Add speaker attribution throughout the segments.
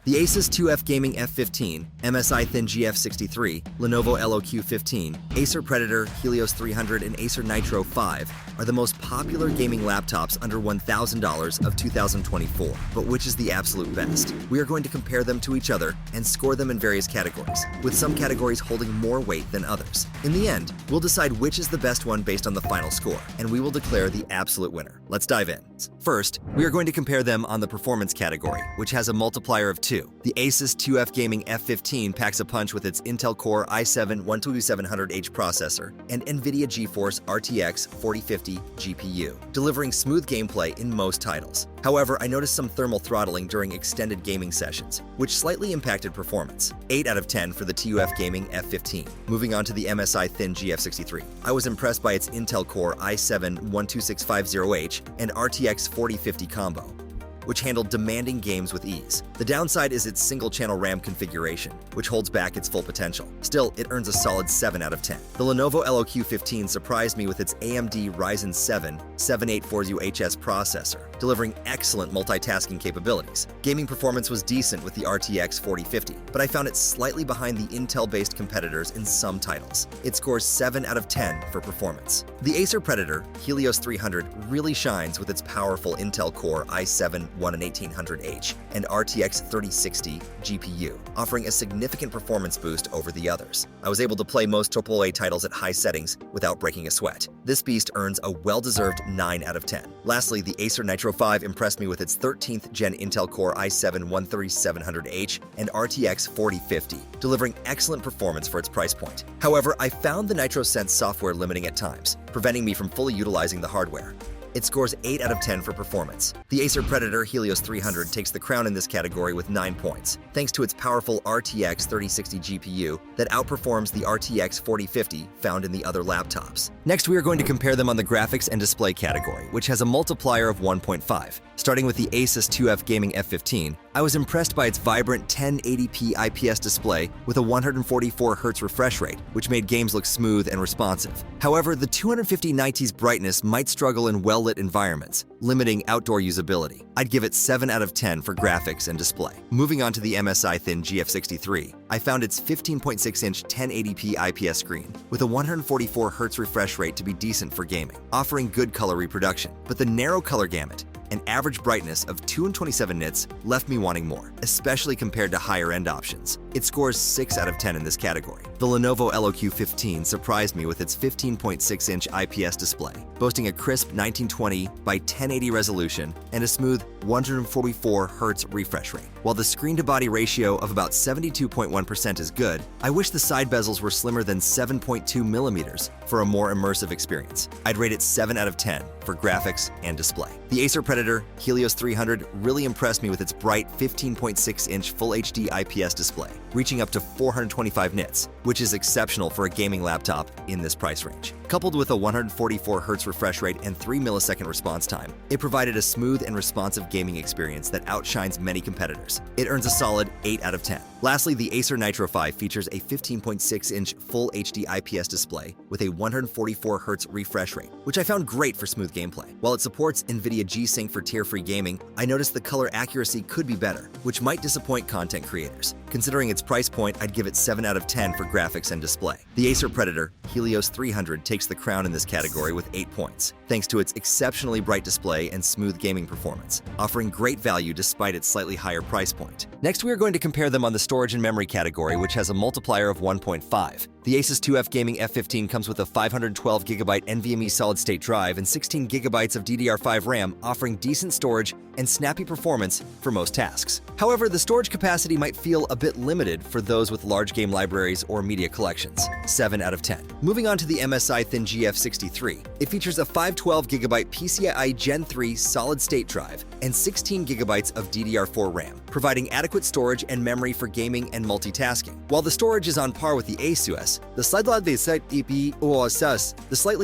Speaker 1: The ASUS TUF Gaming F15, MSI Thin GF63, Lenovo LOQ 15, Acer Predator Helios 300, and Acer Nitro V are the most popular gaming laptops under $1,000 of 2024. But which is the absolute best? We are going to compare them to each other and score them in various categories, with some categories holding more weight than others. In the end, we'll decide which is the best one based on the final score, and we will declare the absolute winner. Let's dive in. First, we are going to compare them on the performance category, which has a multiplier of 2. The ASUS TUF Gaming F15 packs a punch with its Intel Core i7-12700H processor and NVIDIA GeForce RTX 4050 GPU, delivering smooth gameplay in most titles. However, I noticed some thermal throttling during extended gaming sessions, which slightly impacted performance. 8 out of 10 for the TUF Gaming F15. Moving on to the MSI Thin GF63. I was impressed by its Intel Core i7-12650H and RTX 4050 combo, which handled demanding games with ease. The downside is its single-channel RAM configuration, which holds back its full potential. Still, it earns a solid 7 out of 10. The Lenovo LOQ 15 surprised me with its AMD Ryzen 7 7840HS processor, delivering excellent multitasking capabilities. Gaming performance was decent with the RTX 4050, but I found it slightly behind the Intel-based competitors in some titles. It scores 7 out of 10 for performance. The Acer Predator Helios 300 really shines with its powerful Intel Core i7-11800H and RTX 3060 GPU, offering a significant performance boost over the others. I was able to play most AAA titles at high settings without breaking a sweat. This beast earns a well-deserved 9 out of 10. Lastly, the Acer Nitro V impressed me with its 13th gen Intel Core i7-13700H and RTX 4050, delivering excellent performance for its price point. However, I found the Nitro Sense software limiting at times, preventing me from fully utilizing the hardware. It scores 8 out of 10 for performance. The Acer Predator Helios 300 takes the crown in this category with 9 points, thanks to its powerful RTX 3060 GPU that outperforms the RTX 4050 found in the other laptops. Next, we are going to compare them on the graphics and display category, which has a multiplier of 1.5. Starting with the ASUS TUF Gaming F15, I was impressed by its vibrant 1080p IPS display with a 144Hz refresh rate, which made games look smooth and responsive. However, the 250 nighties brightness might struggle in well-lit environments, limiting outdoor usability. I'd give it 7 out of 10 for graphics and display. Moving on to the MSI Thin GF63, I found its 15.6-inch 1080p IPS screen with a 144Hz refresh rate to be decent for gaming, offering good color reproduction. But the narrow color gamut and average brightness of 227 nits left me wanting more, especially compared to higher-end options. It scores 6 out of 10 in this category. The Lenovo LOQ 15 surprised me with its 15.6-inch IPS display, boasting a crisp 1920 by 1080 resolution and a smooth 144Hz refresh rate. While the screen-to-body ratio of about 72.1% is good, I wish the side bezels were slimmer than 7.2 millimeters for a more immersive experience. I'd rate it 7 out of 10 for graphics and display. The Acer Predator Helios 300 really impressed me with its bright 15.6-inch Full HD IPS display, reaching up to 425 nits, which is exceptional for a gaming laptop in this price range. Coupled with a 144Hz refresh rate and 3 millisecond response time, it provided a smooth and responsive gaming experience that outshines many competitors. It earns a solid 8 out of 10. Lastly, the Acer Nitro V features a 15.6-inch Full HD IPS display with a 144Hz refresh rate, which I found great for smooth gameplay. While it supports NVIDIA G-Sync for tier-free gaming, I noticed the color accuracy could be better, which might disappoint content creators. Considering its price point, I'd give it 7 out of 10 for graphics and display. The Acer Predator Helios 300 takes the crown in this category with 8 points, thanks to its exceptionally bright display and smooth gaming performance, offering great value despite its slightly higher price point. Next, we are going to compare them on the storage and memory category, which has a multiplier of 1.5. The ASUS TUF Gaming F15 comes with a 512GB NVMe solid-state drive and 16GB of DDR5 RAM, offering decent storage and snappy performance for most tasks. However, the storage capacity might feel a bit limited for those with large game libraries or media collections. 7 out of 10. Moving on to the MSI Thin GF63, it features a 512GB PCIe Gen 3 solid-state drive and 16GB of DDR4 RAM, providing adequate storage and memory for gaming and multitasking. While the storage is on par with the ASUS, the slightly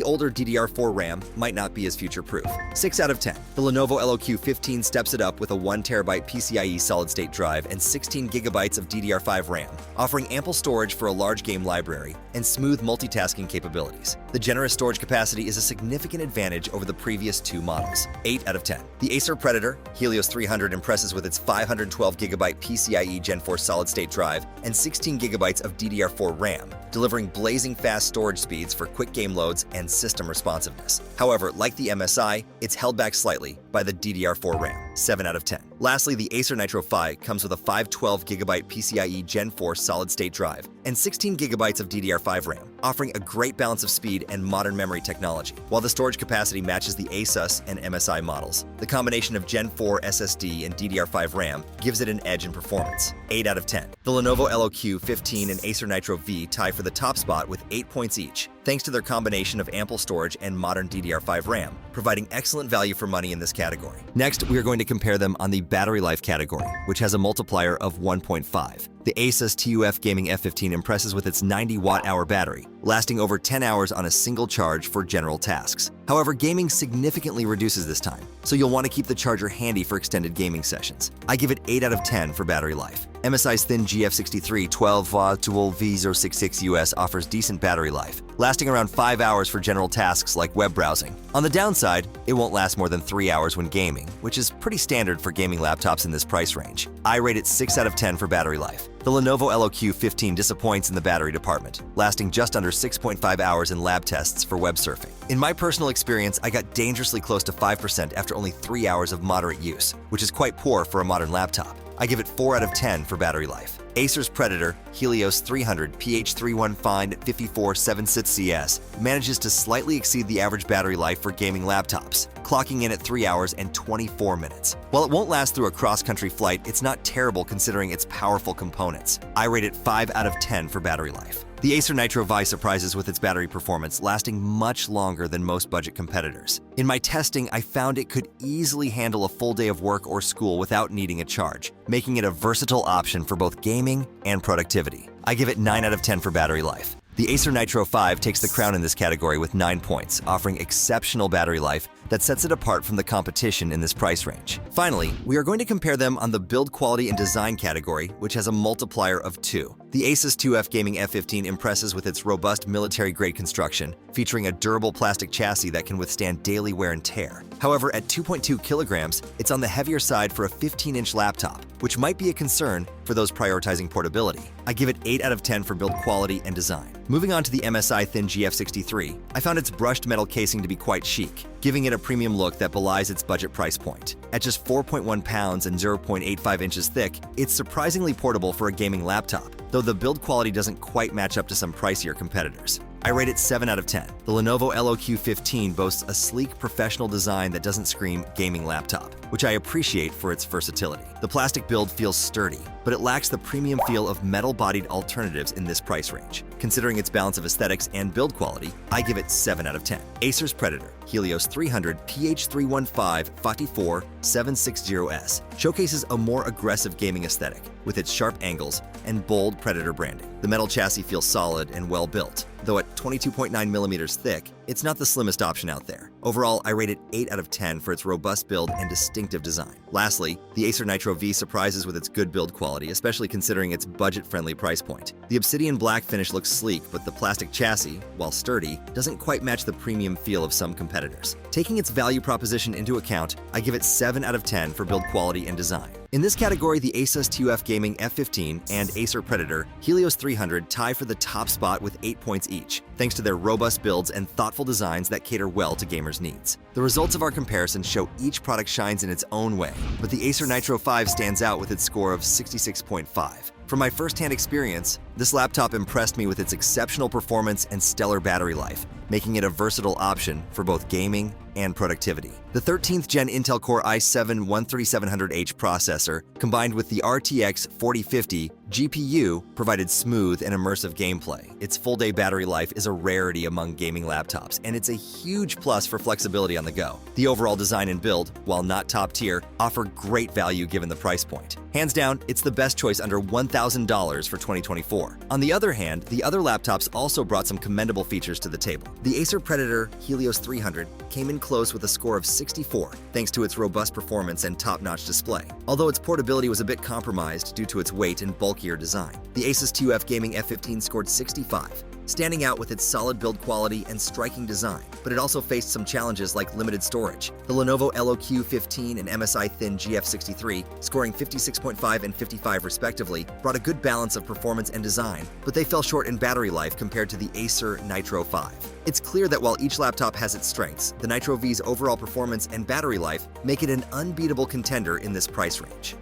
Speaker 1: older DDR4 RAM might not be as future-proof. 6 out of 10. The Lenovo LOQ 15 steps it up with a 1TB PCIe solid-state drive and 16GB of DDR5 RAM, offering ample storage for a large game library and smooth multitasking capabilities. The generous storage capacity is a significant advantage over the previous two models. 8 out of 10. The Acer Predator Helios 300 impresses with its 512 512GB PCIe Gen 4 solid-state drive and 16GB of DDR4 RAM, delivering blazing fast storage speeds for quick game loads and system responsiveness. However, like the MSI, it's held back slightly by the DDR4 RAM, 7 out of 10. Lastly, the Acer Nitro V comes with a 512GB PCIe Gen 4 solid-state drive and 16GB of DDR5 RAM, offering a great balance of speed and modern memory technology. While the storage capacity matches the ASUS and MSI models, the combination of Gen 4 SSD and DDR5 RAM gives it an edge in performance, 8 out of 10. The Lenovo LOQ 15 and Acer Nitro V tie for the top spot with 8 points each, thanks to their combination of ample storage and modern DDR5 RAM, providing excellent value for money in this category. Next, we are going to compare them on the battery life category, which has a multiplier of 1.5. The ASUS TUF Gaming F15 impresses with its 90 watt-hour battery, lasting over 10 hours on a single charge for general tasks. However, gaming significantly reduces this time, so you'll want to keep the charger handy for extended gaming sessions. I give it 8 out of 10 for battery life. MSI's Thin GF63 12W Dual V066US offers decent battery life, lasting around 5 hours for general tasks like web browsing. On the downside, it won't last more than 3 hours when gaming, which is pretty standard for gaming laptops in this price range. I rate it 6 out of 10 for battery life. The Lenovo LOQ 15 disappoints in the battery department, lasting just under 6.5 hours in lab tests for web surfing. In my personal experience, I got dangerously close to 5% after only 3 hours of moderate use, which is quite poor for a modern laptop. I give it 4 out of 10 for battery life. Acer's Predator Helios 300 PH31 5476CS manages to slightly exceed the average battery life for gaming laptops, clocking in at 3 hours and 24 minutes. While it won't last through a cross-country flight, it's not terrible considering its powerful components. I rate it 5 out of 10 for battery life. The Acer Nitro V surprises with its battery performance, lasting much longer than most budget competitors. In my testing, I found it could easily handle a full day of work or school without needing a charge, making it a versatile option for both gaming and productivity. I give it 9 out of 10 for battery life. The Acer Nitro V takes the crown in this category with 9 points, offering exceptional battery life that sets it apart from the competition in this price range. Finally, we are going to compare them on the build quality and design category, which has a multiplier of 2. The ASUS TUF Gaming F15 impresses with its robust military-grade construction, featuring a durable plastic chassis that can withstand daily wear and tear. However, at 2.2 kilograms, it's on the heavier side for a 15-inch laptop, which might be a concern for those prioritizing portability. I give it 8 out of 10 for build quality and design. Moving on to the MSI Thin GF63, I found its brushed metal casing to be quite chic, giving it a premium look that belies its budget price point. At just 4.1 pounds and 0.85 inches thick, it's surprisingly portable for a gaming laptop, though the build quality doesn't quite match up to some pricier competitors. I rate it 7 out of 10. The Lenovo LOQ 15 boasts a sleek, professional design that doesn't scream gaming laptop, which I appreciate for its versatility. The plastic build feels sturdy, but it lacks the premium feel of metal-bodied alternatives in this price range. Considering its balance of aesthetics and build quality, I give it 7 out of 10. Acer's Predator Helios 300 PH315 54760S showcases a more aggressive gaming aesthetic with its sharp angles and bold Predator branding. The metal chassis feels solid and well built, though at 22.9 millimeters thick, it's not the slimmest option out there. Overall, I rate it 8 out of 10 for its robust build and distinctive design. Lastly, the Acer Nitro V surprises with its good build quality, especially considering its budget-friendly price point. The obsidian black finish looks sleek, but the plastic chassis, while sturdy, doesn't quite match the premium feel of some competitors. Taking its value proposition into account, I give it 7 out of 10 for build quality and design. In this category, the ASUS TUF Gaming F15 and Acer Predator Helios 300 tie for the top spot with 8 points each, thanks to their robust builds and thoughtful designs that cater well to gamers' needs. The results of our comparison show each product shines in its own way, but the Acer Nitro V stands out with its score of 66.5. From my first-hand experience, this laptop impressed me with its exceptional performance and stellar battery life, making it a versatile option for both gaming and productivity. The 13th Gen Intel Core i7-13700H processor, combined with the RTX 4050 GPU, provided smooth and immersive gameplay. Its full-day battery life is a rarity among gaming laptops, and it's a huge plus for flexibility on the go. The overall design and build, while not top-tier, offer great value given the price point. Hands down, it's the best choice under $1,000 for 2024. On the other hand, the other laptops also brought some commendable features to the table. The Acer Predator Helios 300 came in close with a score of 64, thanks to its robust performance and top-notch display, although its portability was a bit compromised due to its weight and bulkier design. The ASUS TUF Gaming F15 scored 65. standing out with its solid build quality and striking design, but it also faced some challenges like limited storage. The Lenovo LOQ 15 and MSI Thin GF63, scoring 56.5 and 55 respectively, brought a good balance of performance and design, but they fell short in battery life compared to the Acer Nitro V. It's clear that while each laptop has its strengths, the Nitro V's overall performance and battery life make it an unbeatable contender in this price range.